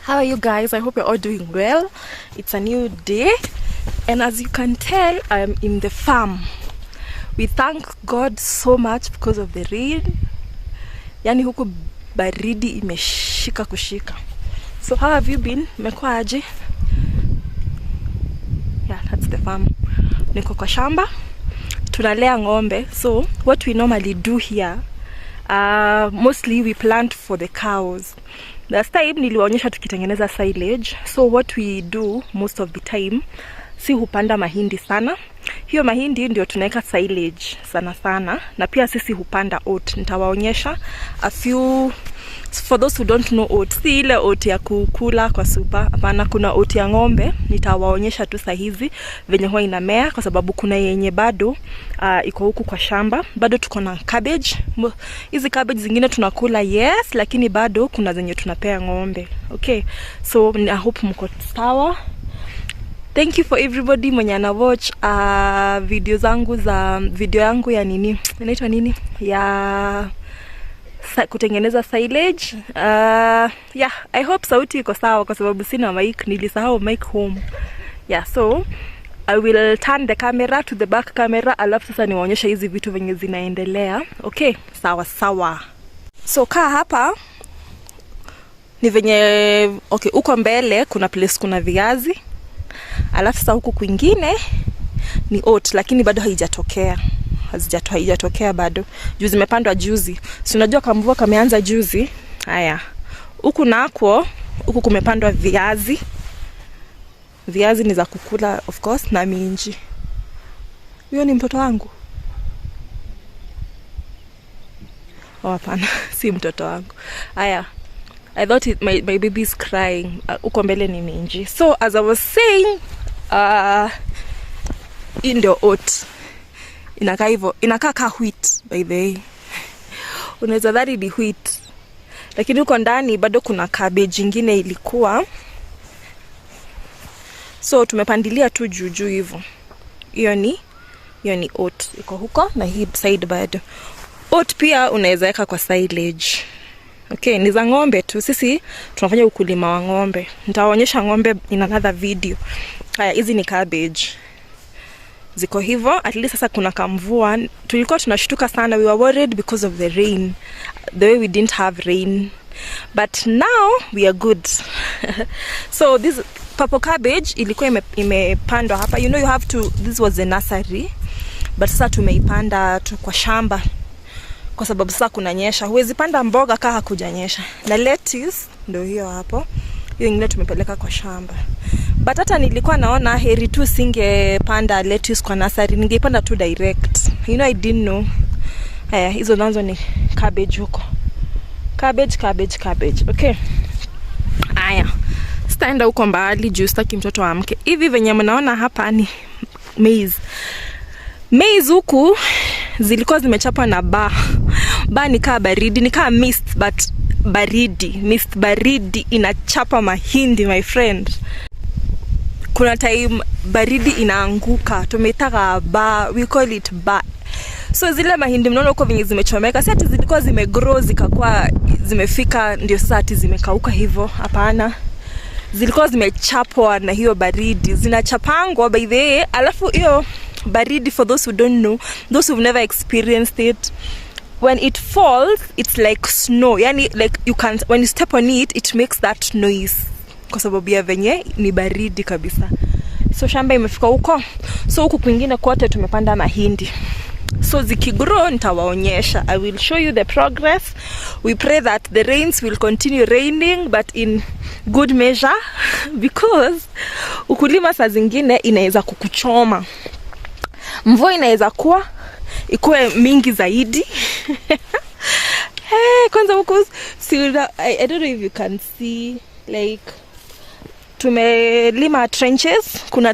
How are you guys? I hope you're all doing well. It's a new day, and as you can tell, I'm in the farm. We thank God so much because of the rain. Yani huku baridi imeshika kushika. So how have you been? Mekuwa aje? Yeah, that's the farm. Niko kwa shamba. Tunalea ng'ombe. So what we normally do here, mostly we plant for the cows. Last time niliwaonyesha tukitengeneza silage. So what we do most of the time, si hupanda mahindi sana. Hiyo mahindi ndio tunaweka silage sana sana. Na pia sisi hupanda oat. Nitawaonyesha a few, for those who don't know oat, si ile oat ya kukula kwa supa. Hapana, kuna oat ya ng'ombe. Nitawaonyesha tu saa hizi venye huwa inamea, kwa sababu kuna yenye bado iko huku kwa shamba. Bado tuko na cabbage. Hizi cabbage zingine tunakula, yes, lakini bado kuna zenye tunapea ng'ombe. Okay, so I hope mko sawa. Thank you for everybody mwenye ana watch video yangu ya nini inaitwa nini ya kutengeneza silage. Yeah, I hope sauti iko sawa kwa sababu sina mic, nilisahau mic home. Yeah, so I will turn the camera to the back camera, alafu sasa niwaonyesha hizi vitu venye zinaendelea. Okay, sawa sawa. So kaa hapa ni venye, okay, uko mbele kuna place kuna viazi. Alafu sasa huku kwingine ni oat, lakini bado haijatokea. Haijatokea bado. Juzi zimepandwa juzi. Si unajua kamvua kameanza juzi. Haya. Huku nako, huku kumepandwa viazi. Viazi ni za kukula of course na minji. Huyo ni mtoto wangu. Oh hapana, si mtoto wangu. Haya. I thought my baby is crying. Uko mbele ni minji. So as I was saying, in the oat. Inakaa hivyo, inakaa ka wheat by the way. Unaweza dhani ni wheat. Lakini huko ndani bado kuna cabbage ingine ilikuwa. So tumepandilia tu juu hivyo. Hiyo ni oat. Iko huko na hii side bado. Oat pia unaweza weka kwa silage. Okay, ni za ng'ombe tu. Sisi tunafanya ukulima wa ng'ombe. Nitawaonyesha ng'ombe in another video. Haya, hizi ni cabbage. Ziko hivyo, at least sasa kuna kamvua. Tulikuwa tunashtuka sana, we were worried because of the rain. The way we didn't have rain. But now we are good. So this purple cabbage ilikuwa imepandwa hapa. You know you have to, this was the nursery. But sasa tumeipanda kwa shamba. Kwa sababu sasa kunanyesha. Huwezi panda mboga kama hakujanyesha. Na lettuce ndio hiyo hapo. Hiyo ingine tumepeleka kwa shamba. But hata nilikuwa naona heri tu singepanda lettuce kwa nursery, ningeipanda tu direct. You know I didn't know. Haya, hizo nazo ni cabbage huko. Cabbage. Okay. Haya. Sitaenda huko mbali juu sitaki mtoto amke. Hivi venye mnaona hapa ni maize. Maize huku zilikuwa zimechapwa na ba ni kaa baridi, ni kaa mist but baridi. Mist baridi inachapa mahindi my friend. Kuna time baridi inaanguka, tumetaka we call it ba. So zile mahindi mnaona huko venye zimechomeka, si ati zilikuwa zimegrow zikakuwa zimefika ndio sasa ati zimekauka hivyo. Hapana. Zilikuwa zimechapwa na hiyo baridi. Zinachapangwa by the way, alafu hiyo baridi, for those who don't know, those who've never experienced it, when it falls it's like snow. Yani like you can, when you step on it, it makes that noise. Kwa sababu ya venye ni baridi kabisa. So shamba imefika huko. So huku kwingine kote tumepanda mahindi. So zikigrow nitawaonyesha. I will show you the progress. We pray that the rains will continue raining, but in good measure, because ukulima saa zingine inaweza kukuchoma. Mvua inaweza ikuwe mingi zaidi. Hey, kwanza huko I don't know if you can see, like tumelima trenches. Kuna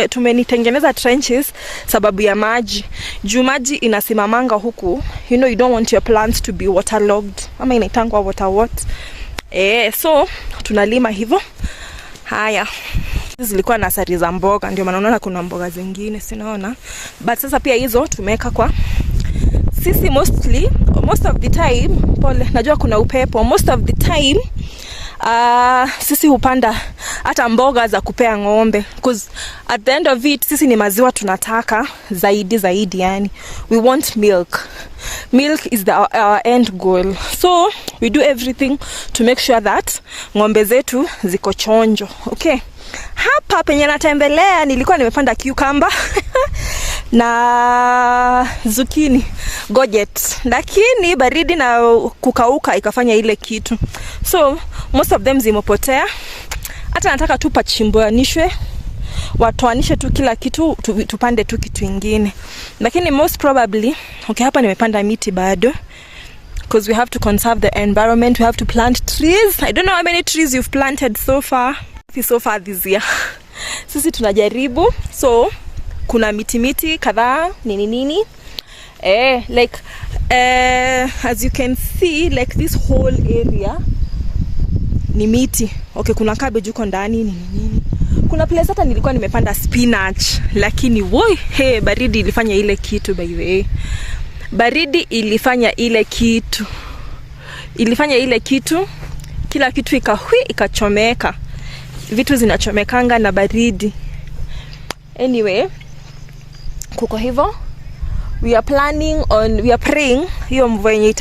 tumenitengeneza trenches sababu ya maji. Juu maji inasimamanga huku. You know you don't want your plants to be waterlogged. Ama inaitangwa water. So tunalima hivyo. Haya. Zilikuwa nasari za mboga, ndio maana unaona kuna mboga zingine sinaona. But sasa pia hizo tumeweka kwa sisi most of the time, pole najua kuna upepo, most of the time sisi hupanda hata mboga za kupea ng'ombe, because at the end of it sisi ni maziwa tunataka zaidi, yani we want milk. Milk is our end goal, so we do everything to make sure that ng'ombe zetu ziko chonjo. Okay, hapa penye natembelea nilikuwa nimepanda cucumber na zucchini gojet, lakini baridi na kukauka ikafanya ile kitu, so most of them zimepotea. Hata nataka tu pachimbuanishwe, watoanishe tu kila kitu, tupande tu kitu ingine, lakini most probably okay, hapa nimepanda miti bado, because we have to conserve the environment, we have to plant trees. I don't know how many trees you've planted so far this year. Sisi tunajaribu, so kuna miti kadhaa nini like as you can see, like this whole area ni miti. Okay, kuna cabbage huko ndani nini. Kuna place hata nilikuwa nimepanda spinach, lakini woi, baridi ilifanya ile kitu. By the way, baridi ilifanya ile kitu, kila kitu ikachomeka. Vitu zinachomekanga na baridi. Anyway, kuko hivyo, we are praying hiyo mvua yenye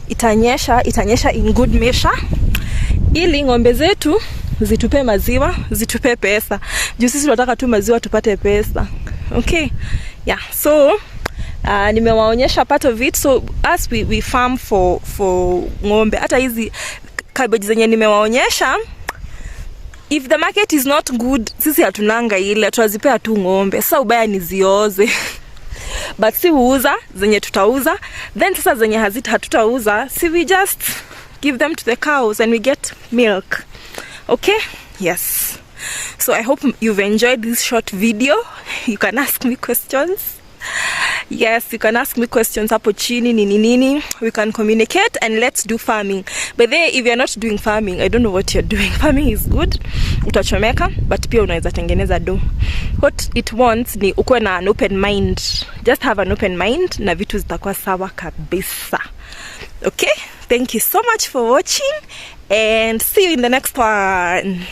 itanyesha in good measure, ili ng'ombe zetu zitupe maziwa, zitupe pesa. Juu sisi tunataka tu maziwa tupate pesa. Okay, yeah, so nimewaonyesha part of it. So as we farm for ng'ombe, hata hizi cabbage zenye nimewaonyesha, if the market is not good, sisi hatunanga ile, tuwazipea tu ng'ombe. Sasa ubaya ni zioze. But si uuza zenye tutauza, then sasa zenye hatutauza, si we just give them to the cows and we get milk. Okay, yes, so I hope you've enjoyed this short video. You can ask me questions. Yes, you can ask me questions hapo chini nini. We can communicate and let's do farming. But then if you're not doing farming, I don't know what you're doing. Farming is good, utachomeka, but pia unaweza tengeneza do. What it wants ni ukuwe na an open mind. Just have an open mind na vitu zitakuwa sawa kabisa. Okay, thank you so much for watching and see you in the next one.